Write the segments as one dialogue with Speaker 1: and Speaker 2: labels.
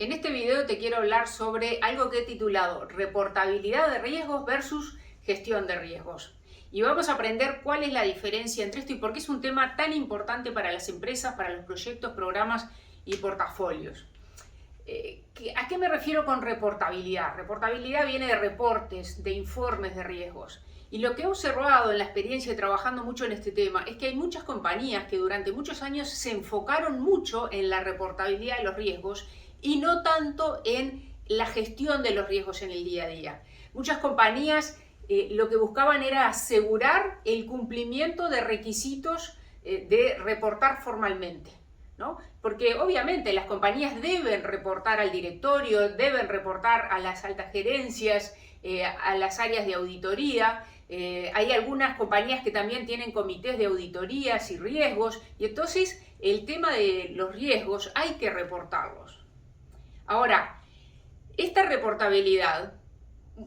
Speaker 1: En este video te quiero hablar sobre algo que he titulado reportabilidad de riesgos versus gestión de riesgos. Y vamos a aprender cuál es la diferencia entre esto y por qué es un tema tan importante para las empresas, para los proyectos, programas y portafolios. ¿A qué me refiero con reportabilidad? Reportabilidad viene de reportes, de informes de riesgos. Y lo que he observado en la experiencia de trabajando mucho en este tema es que hay muchas compañías que durante muchos años se enfocaron mucho en la reportabilidad de los riesgos y no tanto en la gestión de los riesgos en el día a día. Muchas compañías lo que buscaban era asegurar el cumplimiento de requisitos de reportar formalmente, ¿no? Porque obviamente las compañías deben reportar al directorio, deben reportar a las altas gerencias, a las áreas de auditoría. Hay algunas compañías que también tienen comités de auditorías y riesgos, y entonces el tema de los riesgos hay que reportarlos. Ahora, esta reportabilidad,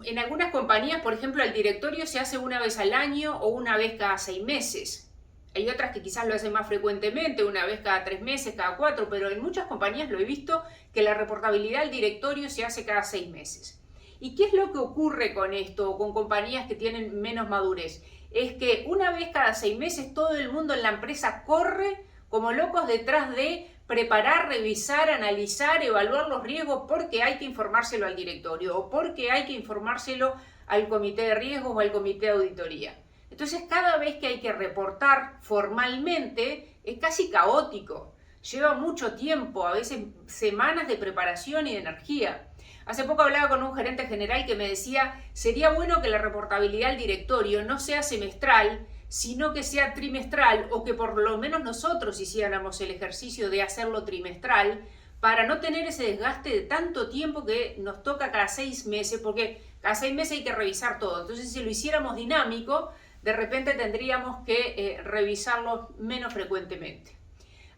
Speaker 1: en algunas compañías, por ejemplo, el directorio se hace una vez al año o una vez cada 6 meses. Hay otras que quizás lo hacen más frecuentemente, una vez cada 3 meses, cada 4, pero en muchas compañías lo he visto que la reportabilidad al directorio se hace cada 6 meses. ¿Y qué es lo que ocurre con esto, con compañías que tienen menos madurez? Es que una vez cada 6 meses todo el mundo en la empresa corre como locos detrás de preparar, revisar, analizar, evaluar los riesgos porque hay que informárselo al directorio o porque hay que informárselo al comité de riesgos o al comité de auditoría. Entonces, cada vez que hay que reportar formalmente es casi caótico. Lleva mucho tiempo, a veces semanas de preparación y de energía. Hace poco hablaba con un gerente general que me decía, sería bueno que la reportabilidad al directorio no sea semestral, sino que sea trimestral o que por lo menos nosotros hiciéramos el ejercicio de hacerlo trimestral para no tener ese desgaste de tanto tiempo que nos toca cada 6 meses, porque cada 6 meses hay que revisar todo. Entonces, si lo hiciéramos dinámico, de repente tendríamos que revisarlo menos frecuentemente.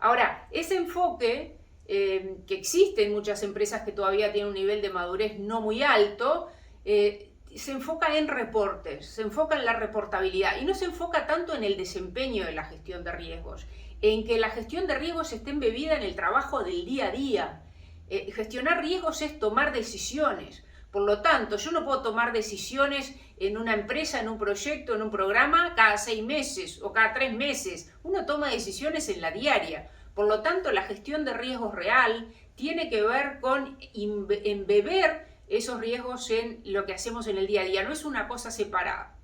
Speaker 1: Ahora, ese enfoque que existe en muchas empresas que todavía tienen un nivel de madurez no muy alto, se enfoca en reportes, se enfoca en la reportabilidad y no se enfoca tanto en el desempeño de la gestión de riesgos, en que la gestión de riesgos esté embebida en el trabajo del día a día. Gestionar riesgos es tomar decisiones. Por lo tanto, yo no puedo tomar decisiones en una empresa, en un proyecto, en un programa cada 6 meses o cada 3 meses. Uno toma decisiones en la diaria. Por lo tanto, la gestión de riesgos real tiene que ver con embeber esos riesgos en lo que hacemos en el día a día. No es una cosa separada.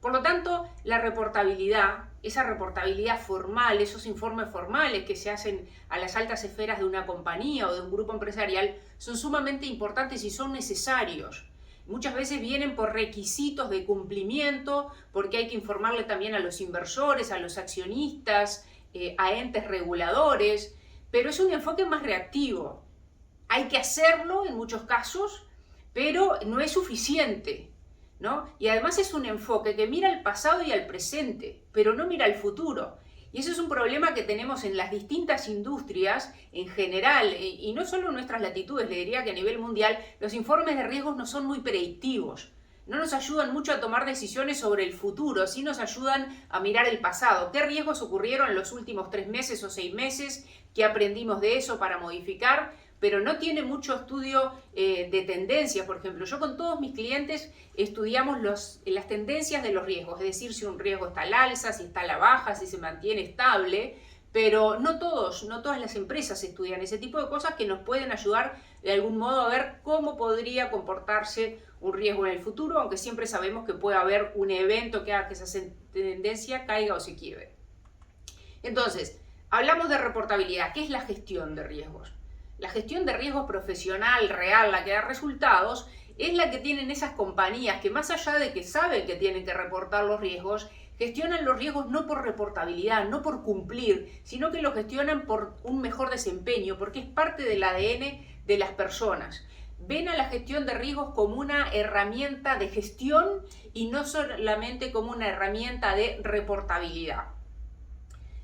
Speaker 1: Por lo tanto, la reportabilidad, esa reportabilidad formal, esos informes formales que se hacen a las altas esferas de una compañía o de un grupo empresarial, son sumamente importantes y son necesarios. Muchas veces vienen por requisitos de cumplimiento, porque hay que informarle también a los inversores, a los accionistas, a entes reguladores, pero es un enfoque más reactivo. Hay que hacerlo en muchos casos, pero no es suficiente, ¿no? Y además es un enfoque que mira al pasado y al presente, pero no mira al futuro. Y eso es un problema que tenemos en las distintas industrias en general, y no solo en nuestras latitudes, le diría que a nivel mundial, los informes de riesgos no son muy predictivos. No nos ayudan mucho a tomar decisiones sobre el futuro, sí nos ayudan a mirar el pasado. ¿Qué riesgos ocurrieron en los últimos 3 meses o 6 meses? ¿Qué aprendimos de eso para modificar? Pero no tiene mucho estudio de tendencias. Por ejemplo, yo con todos mis clientes estudiamos las tendencias de los riesgos, es decir, si un riesgo está al alza, si está a la baja, si se mantiene estable, pero no todas las empresas estudian ese tipo de cosas que nos pueden ayudar de algún modo a ver cómo podría comportarse un riesgo en el futuro, aunque siempre sabemos que puede haber un evento que haga que esa tendencia caiga o se quiebre. Entonces, hablamos de reportabilidad. ¿Qué es la gestión de riesgos? La gestión de riesgos profesional, real, la que da resultados, es la que tienen esas compañías que más allá de que saben que tienen que reportar los riesgos, gestionan los riesgos no por reportabilidad, no por cumplir, sino que lo gestionan por un mejor desempeño, porque es parte del ADN de las personas. Ven a la gestión de riesgos como una herramienta de gestión y no solamente como una herramienta de reportabilidad.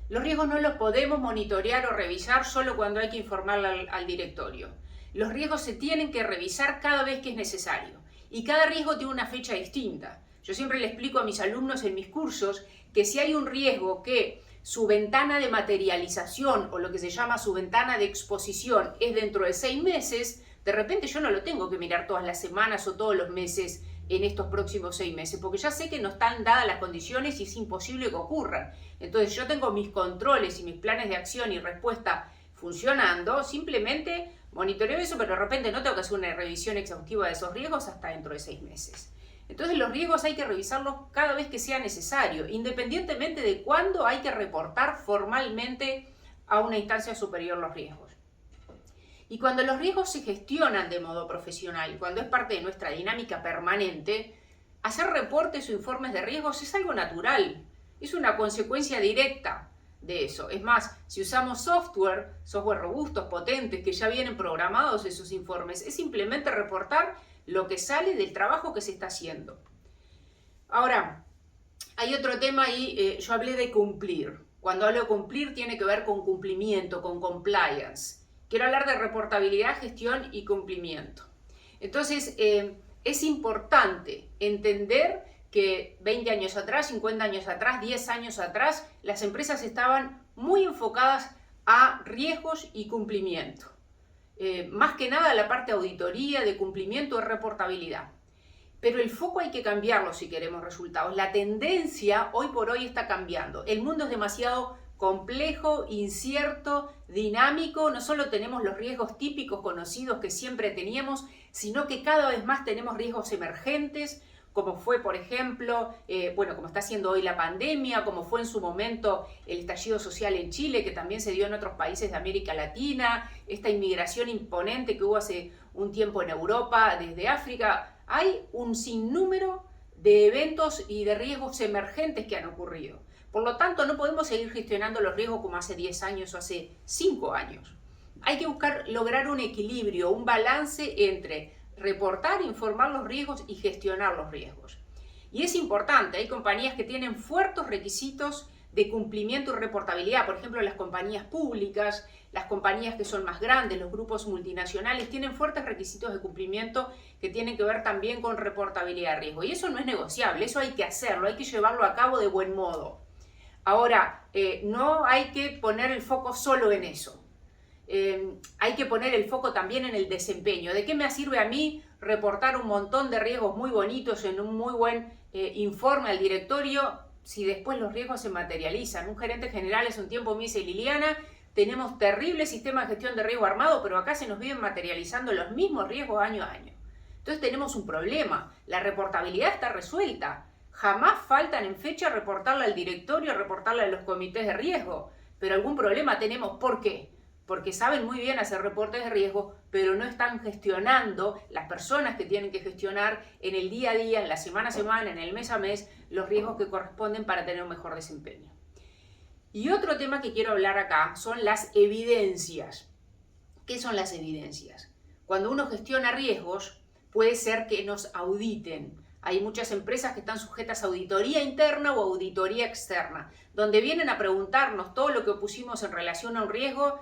Speaker 1: Los riesgos no los podemos monitorear o revisar solo cuando hay que informarle al directorio. Los riesgos se tienen que revisar cada vez que es necesario y cada riesgo tiene una fecha distinta. Yo siempre le explico a mis alumnos en mis cursos que si hay un riesgo que su ventana de materialización o lo que se llama su ventana de exposición es dentro de 6 meses, de repente yo no lo tengo que mirar todas las semanas o todos los meses en estos próximos 6 meses, porque ya sé que no están dadas las condiciones y es imposible que ocurran. Entonces yo tengo mis controles y mis planes de acción y respuesta funcionando, simplemente monitoreo eso, pero de repente no tengo que hacer una revisión exhaustiva de esos riesgos hasta dentro de 6 meses. Entonces los riesgos hay que revisarlos cada vez que sea necesario, independientemente de cuándo hay que reportar formalmente a una instancia superior los riesgos. Y cuando los riesgos se gestionan de modo profesional, cuando es parte de nuestra dinámica permanente, hacer reportes o informes de riesgos es algo natural, es una consecuencia directa de eso. Es más, si usamos software robustos, potentes, que ya vienen programados esos informes, es simplemente reportar lo que sale del trabajo que se está haciendo. Ahora, hay otro tema ahí, yo hablé de cumplir. Cuando hablo de cumplir tiene que ver con cumplimiento, con compliance. Quiero hablar de reportabilidad, gestión y cumplimiento. Entonces, es importante entender que 20 años atrás, 50 años atrás, 10 años atrás, las empresas estaban muy enfocadas a riesgos y cumplimiento. Más que nada la parte de auditoría, de cumplimiento, de reportabilidad. Pero el foco hay que cambiarlo si queremos resultados. La tendencia hoy por hoy está cambiando. El mundo es demasiado complejo, incierto, dinámico. No solo tenemos los riesgos típicos conocidos que siempre teníamos, sino que cada vez más tenemos riesgos emergentes, como fue, por ejemplo, como está siendo hoy la pandemia, como fue en su momento el estallido social en Chile, que también se dio en otros países de América Latina, esta inmigración imponente que hubo hace un tiempo en Europa, desde África. Hay un sinnúmero de eventos y de riesgos emergentes que han ocurrido. Por lo tanto, no podemos seguir gestionando los riesgos como hace 10 años o hace 5 años. Hay que buscar lograr un equilibrio, un balance entre reportar, informar los riesgos y gestionar los riesgos. Y es importante, hay compañías que tienen fuertes requisitos de cumplimiento y reportabilidad. Por ejemplo, las compañías públicas, las compañías que son más grandes, los grupos multinacionales, tienen fuertes requisitos de cumplimiento que tienen que ver también con reportabilidad de riesgo. Y eso no es negociable, eso hay que hacerlo, hay que llevarlo a cabo de buen modo. Ahora, no hay que poner el foco solo en eso. Hay que poner el foco también en el desempeño. ¿De qué me sirve a mí reportar un montón de riesgos muy bonitos en un muy buen informe al directorio si después los riesgos se materializan? Un gerente general hace un tiempo me dice: Liliana, tenemos terrible sistema de gestión de riesgo armado, pero acá se nos viven materializando los mismos riesgos año a año. Entonces tenemos un problema. La reportabilidad está resuelta. Jamás faltan en fecha reportarla al directorio, reportarla a los comités de riesgo. Pero algún problema tenemos. ¿Por qué? Porque saben muy bien hacer reportes de riesgo, pero no están gestionando, las personas que tienen que gestionar en el día a día, en la semana a semana, en el mes a mes, los riesgos que corresponden para tener un mejor desempeño. Y otro tema que quiero hablar acá son las evidencias. ¿Qué son las evidencias? Cuando uno gestiona riesgos, puede ser que nos auditen. Hay muchas empresas que están sujetas a auditoría interna o auditoría externa, donde vienen a preguntarnos todo lo que pusimos en relación a un riesgo.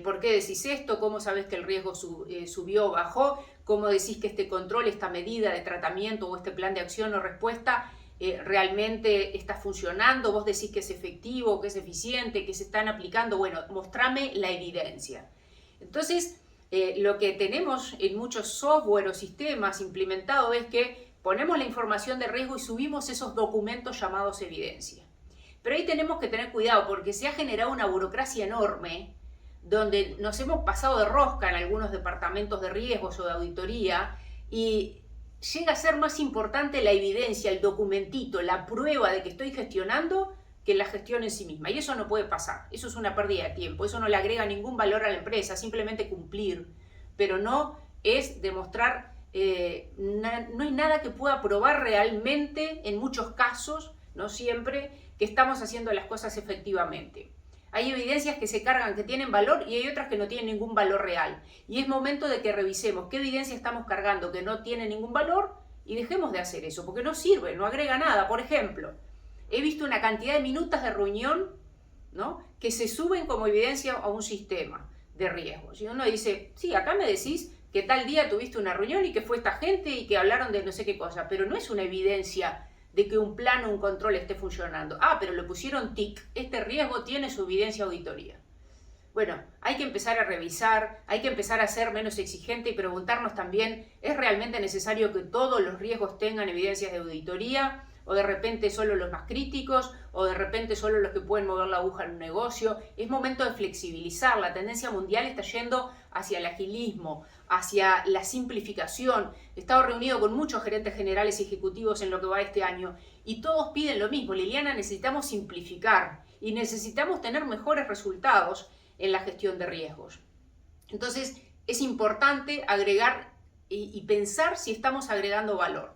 Speaker 1: ¿Por qué decís esto? ¿Cómo sabes que el riesgo subió o bajó? ¿Cómo decís que este control, esta medida de tratamiento o este plan de acción o respuesta realmente está funcionando? ¿Vos decís que es efectivo, que es eficiente, que se están aplicando? Bueno, mostrame la evidencia. Entonces, lo que tenemos en muchos software o sistemas implementados es que ponemos la información de riesgo y subimos esos documentos llamados evidencia. Pero ahí tenemos que tener cuidado porque se ha generado una burocracia enorme donde nos hemos pasado de rosca en algunos departamentos de riesgos o de auditoría y llega a ser más importante la evidencia, el documentito, la prueba de que estoy gestionando que la gestión en sí misma. Y eso no puede pasar, eso es una pérdida de tiempo, eso no le agrega ningún valor a la empresa, simplemente cumplir, pero no es demostrar, no hay nada que pueda probar realmente en muchos casos, no siempre, que estamos haciendo las cosas efectivamente. Hay evidencias que se cargan, que tienen valor y hay otras que no tienen ningún valor real. Y es momento de que revisemos qué evidencia estamos cargando que no tiene ningún valor y dejemos de hacer eso, porque no sirve, no agrega nada. Por ejemplo, he visto una cantidad de minutas de reunión, ¿no?, que se suben como evidencia a un sistema de riesgos. Y uno dice, sí, acá me decís que tal día tuviste una reunión y que fue esta gente y que hablaron de no sé qué cosa, pero no es una evidencia de que un plan o un control esté funcionando. Ah, pero le pusieron TIC, este riesgo tiene su evidencia auditoría. Bueno, hay que empezar a revisar, hay que empezar a ser menos exigente y preguntarnos también, ¿es realmente necesario que todos los riesgos tengan evidencias de auditoría? ¿O de repente solo los más críticos? ¿O de repente solo los que pueden mover la aguja en un negocio? Es momento de flexibilizar. La tendencia mundial está yendo hacia el agilismo, hacia la simplificación. He estado reunido con muchos gerentes generales y ejecutivos en lo que va este año y todos piden lo mismo. Liliana, necesitamos simplificar y necesitamos tener mejores resultados en la gestión de riesgos. Entonces, es importante agregar y pensar si estamos agregando valor.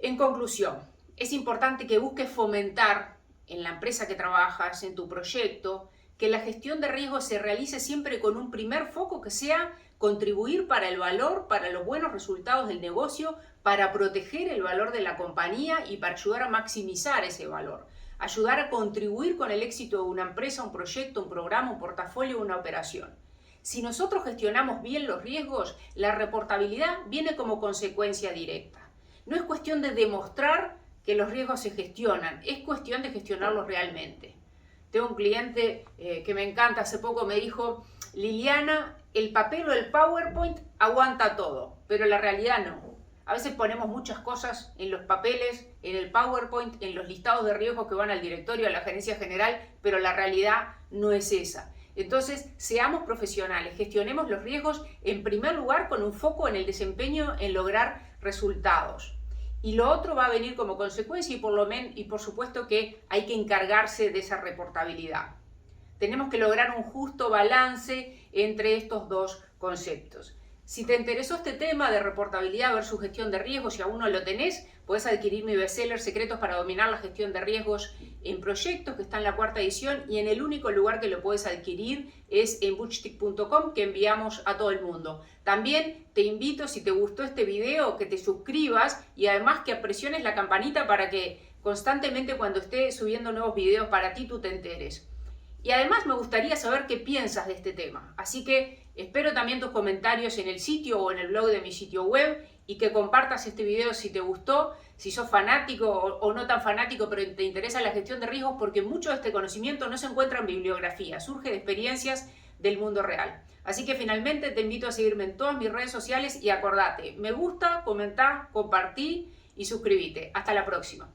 Speaker 1: En conclusión, es importante que busques fomentar en la empresa que trabajas, en tu proyecto, que la gestión de riesgos se realice siempre con un primer foco que sea contribuir para el valor, para los buenos resultados del negocio, para proteger el valor de la compañía y para ayudar a maximizar ese valor. Ayudar a contribuir con el éxito de una empresa, un proyecto, un programa, un portafolio, una operación. Si nosotros gestionamos bien los riesgos, la reportabilidad viene como consecuencia directa. No es cuestión de demostrar que los riesgos se gestionan, es cuestión de gestionarlos realmente. Tengo un cliente que me encanta, hace poco me dijo, Liliana, el papel o el PowerPoint aguanta todo, pero la realidad no. A veces ponemos muchas cosas en los papeles, en el PowerPoint, en los listados de riesgos que van al directorio, a la gerencia general, pero la realidad no es esa. Entonces, seamos profesionales, gestionemos los riesgos en primer lugar con un foco en el desempeño, en lograr resultados. Y lo otro va a venir como consecuencia y por supuesto que hay que encargarse de esa reportabilidad. Tenemos que lograr un justo balance entre estos dos conceptos. Si te interesó este tema de reportabilidad versus gestión de riesgos, si aún no lo tenés, puedes adquirir mi bestseller Secretos para dominar la gestión de riesgos en proyectos, que está en la 4ª edición, y en el único lugar que lo puedes adquirir es en bootstick.com, que enviamos a todo el mundo. También te invito, si te gustó este video, que te suscribas y además que presiones la campanita para que constantemente cuando esté subiendo nuevos videos para ti tú te enteres. Y además me gustaría saber qué piensas de este tema. Así que espero también tus comentarios en el sitio o en el blog de mi sitio web y que compartas este video si te gustó, si sos fanático o no tan fanático, pero te interesa la gestión de riesgos, porque mucho de este conocimiento no se encuentra en bibliografía, surge de experiencias del mundo real. Así que finalmente te invito a seguirme en todas mis redes sociales y acordate, me gusta, comentá, compartí y suscríbete. Hasta la próxima.